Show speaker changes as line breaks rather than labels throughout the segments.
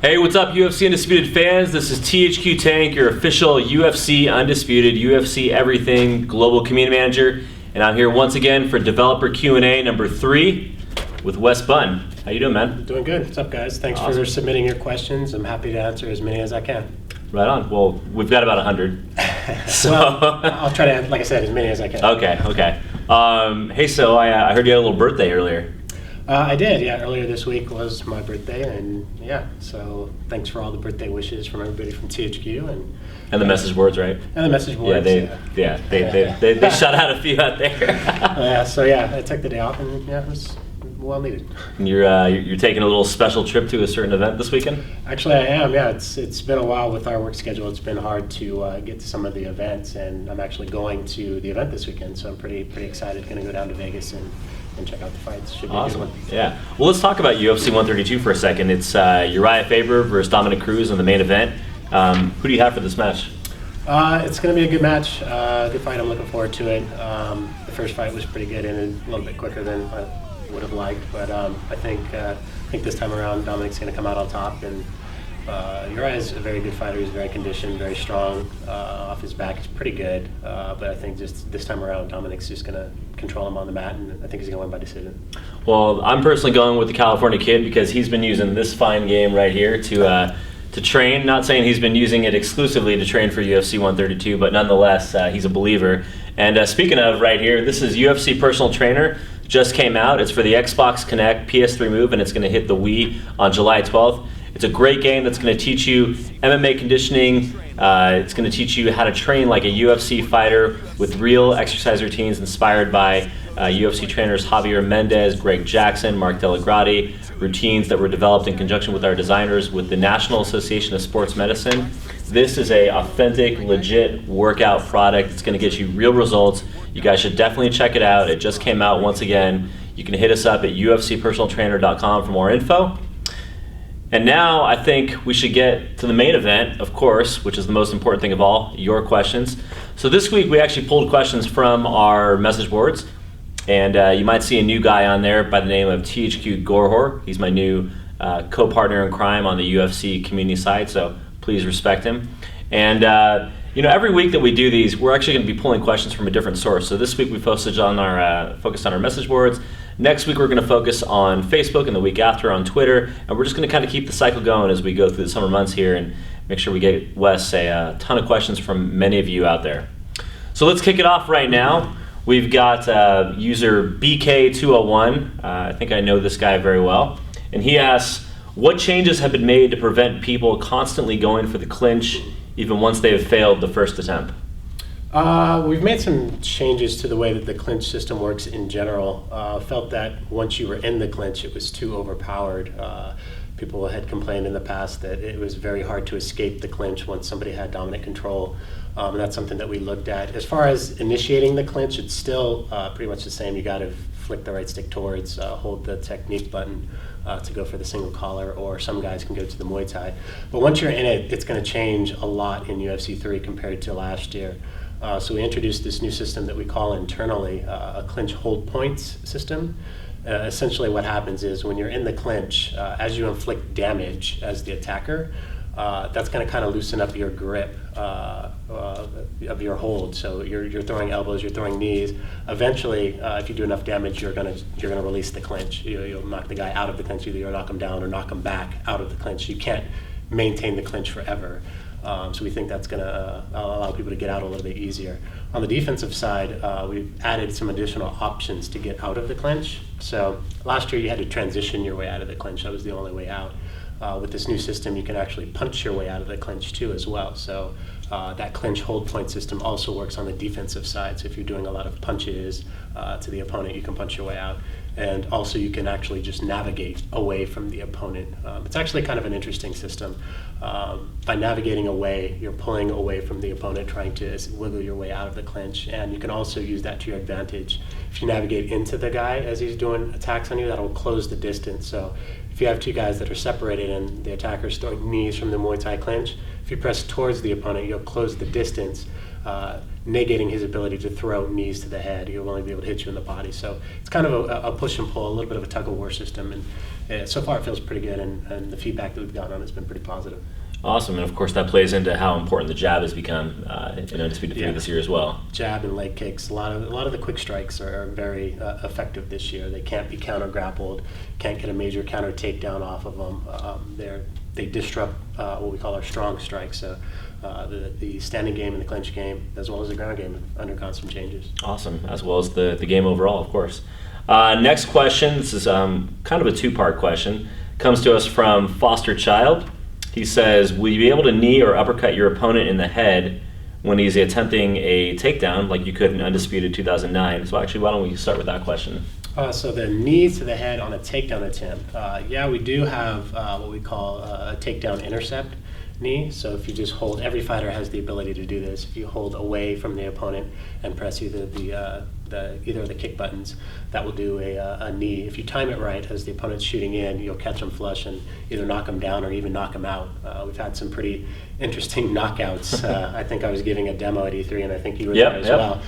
Hey, what's up, UFC Undisputed fans? This is THQ Tank, your official UFC Undisputed, UFC Everything Global Community Manager, and I'm here once again for Developer Q&A number 3 with Wes Bunn. How you doing, man?
Doing good. What's up, guys? Thanks for submitting your questions. I'm happy to answer as many as I can.
Right on. Well, we've got about 100. So
well, I'll try to, like I said, as many as I can.
Okay. Hey, so I heard you had a little birthday earlier.
I did, yeah. Earlier this week was my birthday, and yeah, so thanks for all the birthday wishes from everybody from THQ
and the message boards, right?
And the message boards.
They shut out a few out there.
So I took the day off, and it was well needed.
And you're taking a little special trip to a certain event this weekend?
Actually, I am. Yeah, it's been a while with our work schedule. It's been hard to get to some of the events, and I'm actually going to the event this weekend, so I'm pretty excited. Going to go down to Vegas and check out the fights. Should be
awesome.
A good one.
Yeah. Well, let's talk about UFC 132 for a second. It's Uriah Faber versus Dominic Cruz in the main event. Who do you have for this match?
It's going to be a good match, good fight. I'm looking forward to it. The first fight was pretty good and a little bit quicker than I would have liked, but I think this time around Dominic's going to come out on top. And Uriah is a very good fighter. He's very conditioned, very strong. Off his back, he's pretty good. But I think just this time around, Dominic's just going to control him on the mat, and I think he's going to win by decision.
Well, I'm personally going with the California Kid because he's been using this fine game right here to train. Not saying he's been using it exclusively to train for UFC 132, but nonetheless, he's a believer. And speaking of right here, this is UFC Personal Trainer. Just came out. It's for the Xbox Connect PS3 Move, and it's going to hit the Wii on July 12th. It's a great game that's going to teach you MMA conditioning. It's going to teach you how to train like a UFC fighter with real exercise routines inspired by UFC trainers Javier Mendez, Greg Jackson, Mark Delagrati, routines that were developed in conjunction with our designers with the National Association of Sports Medicine. This is a authentic, legit workout product. It's going to get you real results. You guys should definitely check it out. It just came out once again. You can hit us up at ufcpersonaltrainer.com for more info. And now I think we should get to the main event, of course, which is the most important thing of all, your questions. So this week we actually pulled questions from our message boards, and you might see a new guy on there by the name of THQ Gorhor. He's my new co-partner in crime on the UFC community side, so please respect him. And every week that we do these, we're actually going to be pulling questions from a different source. So this week we focused on our message boards. Next week we're going to focus on Facebook, and the week after on Twitter, and we're just going to kind of keep the cycle going as we go through the summer months here and make sure we get Wes a ton of questions from many of you out there. So let's kick it off right now. We've got user BK201. I think I know this guy very well, and he asks, what changes have been made to prevent people constantly going for the clinch even once they have failed the first attempt?
We've made some changes to the way that the clinch system works in general. Felt that once you were in the clinch, it was too overpowered. People had complained in the past that it was very hard to escape the clinch once somebody had dominant control. And that's something that we looked at. As far as initiating the clinch, it's still pretty much the same. You got to flick the right stick towards, hold the technique button to go for the single collar, or some guys can go to the Muay Thai. But once you're in it, it's going to change a lot in UFC 3 compared to last year. So we introduced this new system that we call internally a clinch hold points system. Essentially what happens is when you're in the clinch, as you inflict damage as the attacker, that's going to kind of loosen up your grip of your hold. So you're throwing elbows, you're throwing knees. Eventually, if you do enough damage, you're gonna release the clinch. You'll knock the guy out of the clinch. Either you'll knock him down or knock him back out of the clinch. You can't maintain the clinch forever. So we think that's going to allow people to get out a little bit easier. On the defensive side, we've added some additional options to get out of the clinch. So last year you had to transition your way out of the clinch. That was the only way out. With this new system, you can actually punch your way out of the clinch too as well. So that clinch hold point system also works on the defensive side. So if you're doing a lot of punches to the opponent, you can punch your way out. And also you can actually just navigate away from the opponent. It's actually kind of an interesting system. By navigating away, you're pulling away from the opponent, trying to wiggle your way out of the clinch, and you can also use that to your advantage. If you navigate into the guy as he's doing attacks on you, that'll close the distance. So if you have two guys that are separated and the attacker's throwing knees from the Muay Thai clinch, if you press towards the opponent, you'll close the distance, negating his ability to throw knees to the head. He'll only be able to hit you in the body. So it's kind of a push and pull, a little bit of a tug of war system. so far it feels pretty good, and the feedback that we've gotten on it's been pretty positive.
Awesome, and of course that plays into how important the jab has become in Undisputed 3 this year as well.
Jab and leg kicks. A lot of the quick strikes are very effective this year. They can't be counter grappled, can't get a major counter takedown off of them. They disrupt what we call our strong strikes. So the standing game and the clinch game, as well as the ground game, have undergone some changes.
Awesome, as well as the game overall, of course. Next question. This is kind of a two-part question. Comes to us from Foster Child. He says, will you be able to knee or uppercut your opponent in the head when he's attempting a takedown like you could in Undisputed 2009? So actually, why don't we start with that question?
So the knee to the head on a takedown attempt. We do have what we call a takedown intercept knee. So if you just hold, every fighter has the ability to do this. If you hold away from the opponent and press either either of the kick buttons, that will do a knee. If you time it right as the opponent's shooting in, you'll catch them flush and either knock them down or even knock them out. We've had some pretty interesting knockouts. I think I was giving a demo at E3, and I think you were there as well.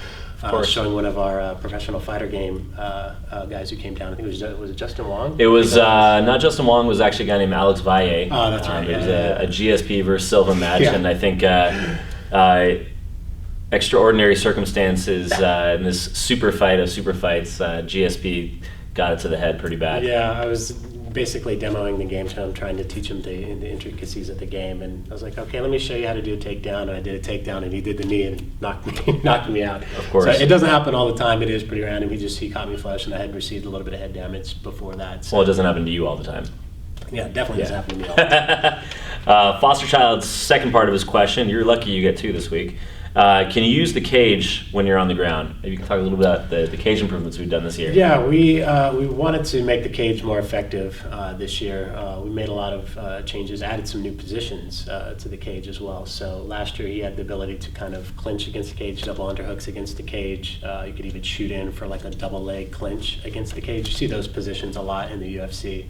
Showing one of our professional fighter game guys who came down. I think was it Justin Wong?
It was not Justin Wong. It was actually a guy named Alex Valle.
Oh, that's right.
It was a GSP versus Silva match, and I think extraordinary circumstances in this super fight of super fights, GSP got it to the head pretty bad.
Yeah, I was basically demoing the game to him, trying to teach him the intricacies of the game, and I was like, okay, let me show you how to do a takedown, and I did a takedown, and he did the knee and knocked me out.
Of course.
So it doesn't happen all the time. It is pretty random. He caught me flush, and I had received a little bit of head damage before that. So.
Well, it doesn't happen to you all the time.
Yeah, definitely doesn't happen to me all the time.
Foster Child's second part of his question, you're lucky you get two this week. Can you use the cage when you're on the ground? Maybe you can talk a little bit about the cage improvements we've done this year.
Yeah, we wanted to make the cage more effective this year. We made a lot of changes, added some new positions to the cage as well. So last year he had the ability to kind of clinch against the cage, double underhooks against the cage. You could even shoot in for like a double leg clinch against the cage. You see those positions a lot in the UFC.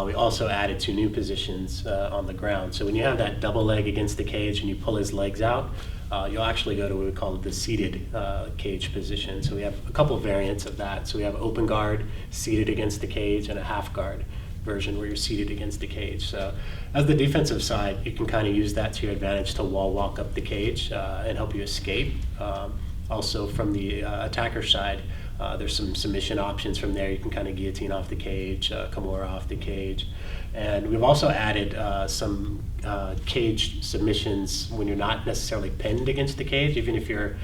We also added two new positions on the ground. So when you have that double leg against the cage and you pull his legs out, you'll actually go to what we call the seated cage position. So we have a couple variants of that. So we have open guard, seated against the cage, and a half guard version where you're seated against the cage. So as the defensive side, you can kind of use that to your advantage to wall walk up the cage and help you escape. Also from the attacker side, there's some submission options from there. You can kind of guillotine off the cage, Kimura off the cage. And we've also added some cage submissions when you're not necessarily pinned against the cage, even if you're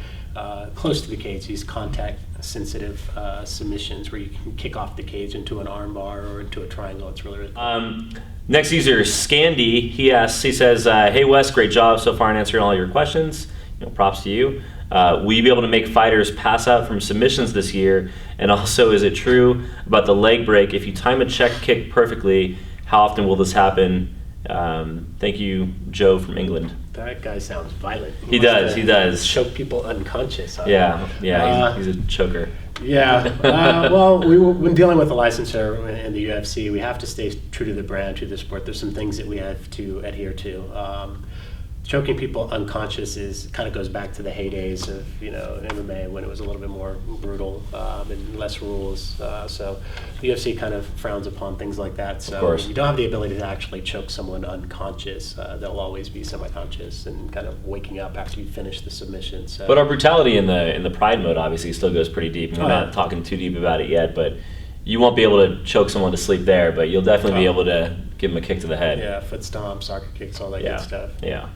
close to the cage. These contact-sensitive submissions where you can kick off the cage into an arm bar or into a triangle. It's really cool.
Next user, Scandy, he says, hey Wes, great job so far in answering all your questions. Props to you. Will you be able to make fighters pass out from submissions this year? And also, is it true about the leg break? If you time a check kick perfectly, how often will this happen? Thank you, Joe from England.
That guy sounds violent.
He does.
Choke people unconscious. Huh?
Yeah, he's a choker.
Yeah, well, when dealing with a licensor in the UFC, we have to stay true to the brand, true to the sport. There's some things that we have to adhere to. Choking people unconscious kind of goes back to the heydays of MMA when it was a little bit more brutal and less rules. So the UFC kind of frowns upon things like that. So you don't have the ability to actually choke someone unconscious. They'll always be semi-conscious and kind of waking up after you finish the submission. So.
But our brutality in the Pride mode obviously still goes pretty deep. We're not talking too deep about it yet, but you won't be able to choke someone to sleep there, but you'll definitely be able to give them a kick to the head.
Yeah, foot stomps, soccer kicks, all that good stuff.
Yeah.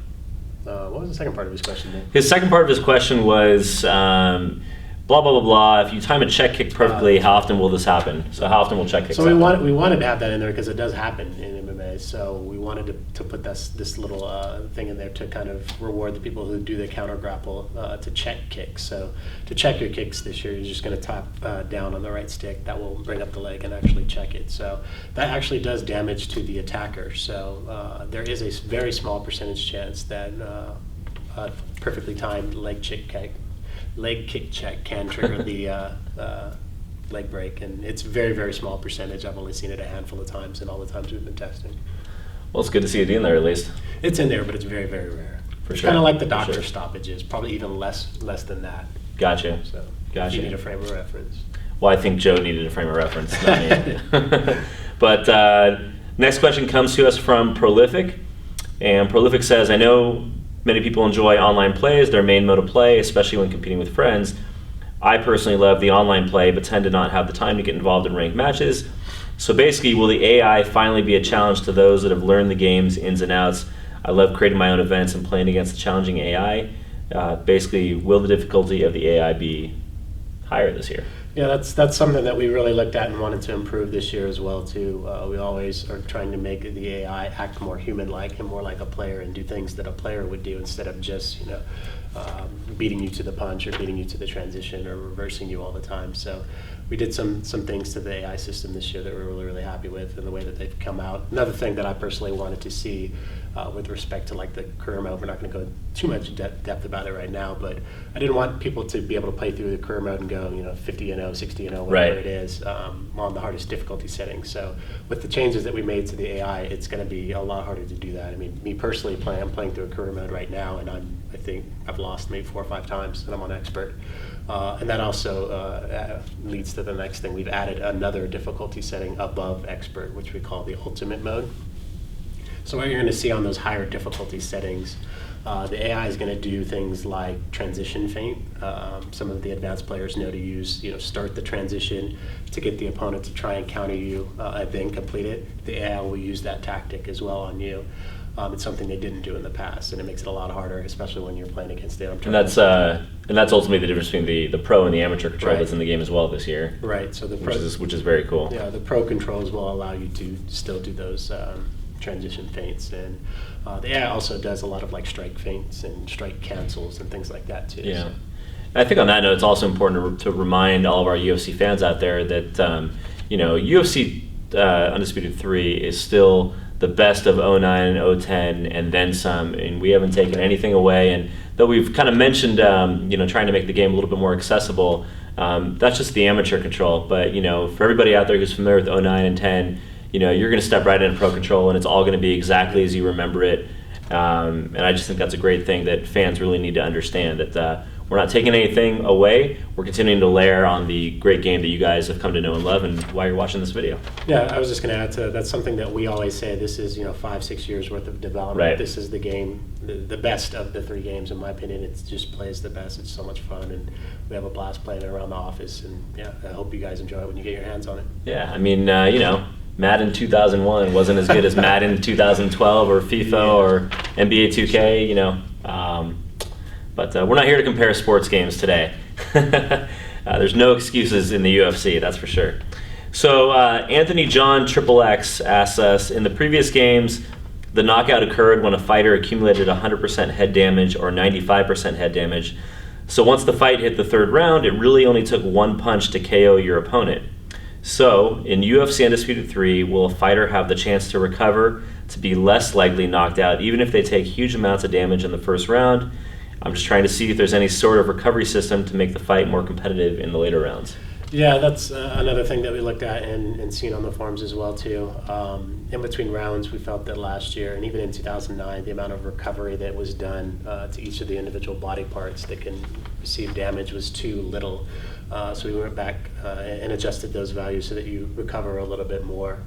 What was the second part of his question then?
His second part of his question was, blah, blah, blah, blah. If you time a check kick perfectly, how often will this happen? So how often will check kicks happen?
So we wanted to have that in there because it does happen in MMA. So we wanted to put this little thing in there to kind of reward the people who do the counter grapple to check kicks. So to check your kicks this year, you're just going to tap down on the right stick. That will bring up the leg and actually check it. So that actually does damage to the attacker. So there is a very small percentage chance that a perfectly timed leg kick check can trigger the leg break, and it's very, very small percentage. I've only seen it a handful of times in all the times we've been testing.
Well, it's good to see it in there at least.
It's in there, but it's very, very rare.
For sure.
Kind of like the doctor stoppages, probably even less than that.
Gotcha.
So you need a frame of reference.
Well, I think Joe needed a frame of reference, not me. But next question comes to us from Prolific. And Prolific says, I know many people enjoy online play as their main mode of play, especially when competing with friends. I personally love the online play, but tend to not have the time to get involved in ranked matches. So basically, will the AI finally be a challenge to those that have learned the game's ins and outs? I love creating my own events and playing against a challenging AI. Basically, will the difficulty of the AI be higher this year?
Yeah, that's something that we really looked at and wanted to improve this year as well too. We always are trying to make the AI act more human-like and more like a player and do things that a player would do instead of just beating you to the punch or beating you to the transition or reversing you all the time. So we did some things to the AI system this year that we're really happy with and the way that they've come out. Another thing that I personally wanted to see with respect to like the career mode, we're not going to go too much depth about it right now, but I didn't want people to be able to play through the career mode and go 50-0, 60-0, whatever it is, on the hardest difficulty setting. So with the changes that we made to the AI, it's going to be a lot harder to do that. I mean, me personally, I'm playing through a career mode right now, and I think I've lost maybe 4 or 5 times, and I'm on expert. And that also leads to the next thing. We've added another difficulty setting above expert, which we call the ultimate mode. So what you're going to see on those higher difficulty settings, the AI is going to do things like transition feint. Some of the advanced players know to use, start the transition to get the opponent to try and counter you and then complete it. The AI will use that tactic as well on you. It's something they didn't do in the past, and it makes it a lot harder, especially when you're playing against the
And that's ultimately the difference between the pro and the amateur control that's in the game as well this year.
Right. So the
which is very cool.
Yeah, the pro controls will allow you to still do those transition feints, and the AI also does a lot of like strike feints and strike cancels and things like that too.
Yeah. So. I think on that note, it's also important to remind all of our UFC fans out there that UFC Undisputed 3 is still the best of 09 and 010 and then some, and we haven't taken anything away. And though we've kind of mentioned trying to make the game a little bit more accessible, that's just the amateur control. But for everybody out there who's familiar with 09 and 10, you're going to step right into pro control, and it's all going to be exactly as you remember it. And I just think that's a great thing that fans really need to understand, that we're not taking anything away. We're continuing to layer on the great game that you guys have come to know and love, and why you're watching this video. Yeah,
I was just going to add to that's something that we always say. This is 5-6 years worth of development.
Right.
This is the game, the best of the 3 games in my opinion. It just plays the best. It's so much fun, and we have a blast playing it around the office. And I hope you guys enjoy it when you get your hands on it.
Yeah, I mean, Madden 2001 wasn't as good as Madden 2012 or FIFA or NBA 2K, But we're not here to compare sports games today. There's no excuses in the UFC, that's for sure. So Anthony John XXX asks us, in the previous games, the knockout occurred when a fighter accumulated 100% head damage or 95% head damage. So once the fight hit the 3rd round, it really only took 1 punch to KO your opponent. So, in UFC Undisputed 3, will a fighter have the chance to recover, to be less likely knocked out, even if they take huge amounts of damage in the 1st round? I'm just trying to see if there's any sort of recovery system to make the fight more competitive in the later rounds.
Yeah, that's another thing that we looked at and seen on the forums as well too. In between rounds, we felt that last year and even in 2009, the amount of recovery that was done to each of the individual body parts that can receive damage was too little. So we went back and adjusted those values so that you recover a little bit more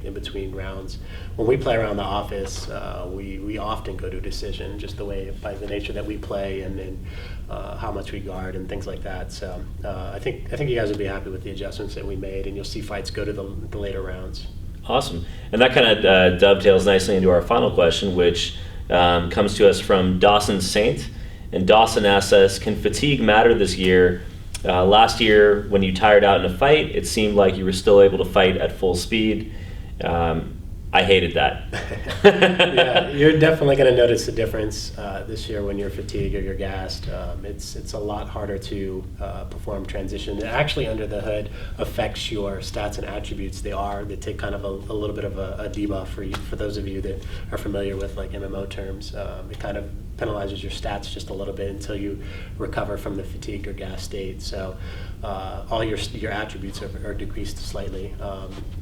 in between rounds. When we play around the office, we often go to a decision, just by the nature that we play and how much we guard and things like that. So I think you guys will be happy with the adjustments that we made, and you'll see fights go to the later rounds.
Awesome. And that kind of dovetails nicely into our final question, which comes to us from Dawson Saint. And Dawson asks us, can fatigue matter this year? Last year, when you tired out in a fight, it seemed like you were still able to fight at full speed. I hated that.
Yeah, you're definitely going to notice the difference this year when you're fatigued or you're gassed. It's a lot harder to perform transition. It actually, under the hood, affects your stats and attributes. They take kind of a little bit of a debuff for those of you that are familiar with like MMO terms. It kind of penalizes your stats just a little bit until you recover from the fatigued or gas state. So all your attributes are decreased slightly.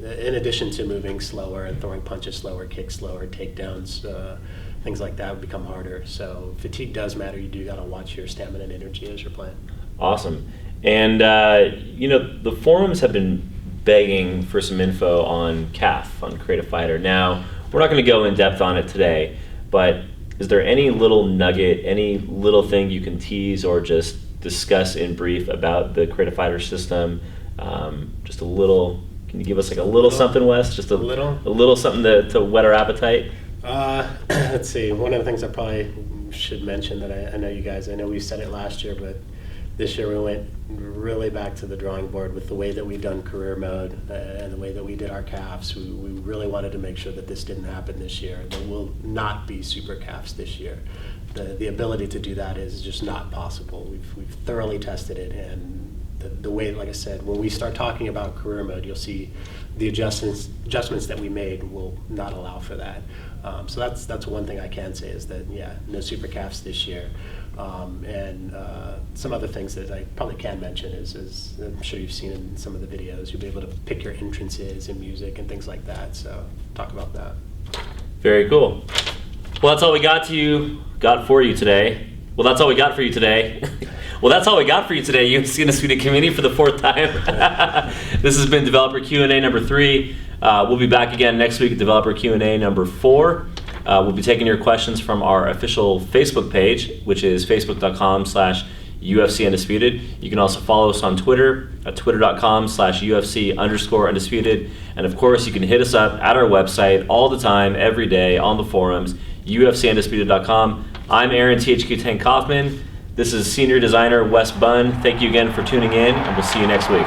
In addition to moving slower and throwing punches slower, kicks slower, takedowns, things like that would become harder. So fatigue does matter. You do got to watch your stamina and energy as you're playing.
Awesome. And the forums have been begging for some info on CAF, on Creative Fighter. Now, we're not going to go in depth on it today, but is there any little nugget, any little thing you can tease or just discuss in brief about the Creative Fighter system? Just a little. Can you give us like a little something, Wes? Just a little something to whet our appetite.
Let's see. One of the things I probably should mention that I know you guys. I know we said it last year, but this year we went really back to the drawing board with the way that we've done career mode and the way that we did our CAFs. We really wanted to make sure that this didn't happen this year. There will not be super CAFs this year. The ability to do that is just not possible. We've thoroughly tested it, and the way, like I said, when we start talking about career mode, you'll see the adjustments that we made will not allow for that. So that's one thing I can say is that, yeah, no super CAFs this year. And some other things that I probably can mention is I'm sure you've seen in some of the videos, you'll be able to pick your entrances and music and things like that. So talk about that.
Very cool. Well, that's all we got for you today. Well, that's all we got for you today. Well, that's all we got for you today, UFC Undisputed community, for the 4th time. This has been Developer Q&A number 3. We'll be back again next week at Developer Q&A number 4. We'll be taking your questions from our official Facebook page, which is facebook.com/UFC Undisputed. You can also follow us on Twitter at twitter.com/UFC_Undisputed. And of course, you can hit us up at our website all the time, every day, on the forums, UFCUndisputed.com. I'm Aaron THQ Tank Kaufman. This is Senior Designer Wes Bunn. Thank you again for tuning in, and we'll see you next week.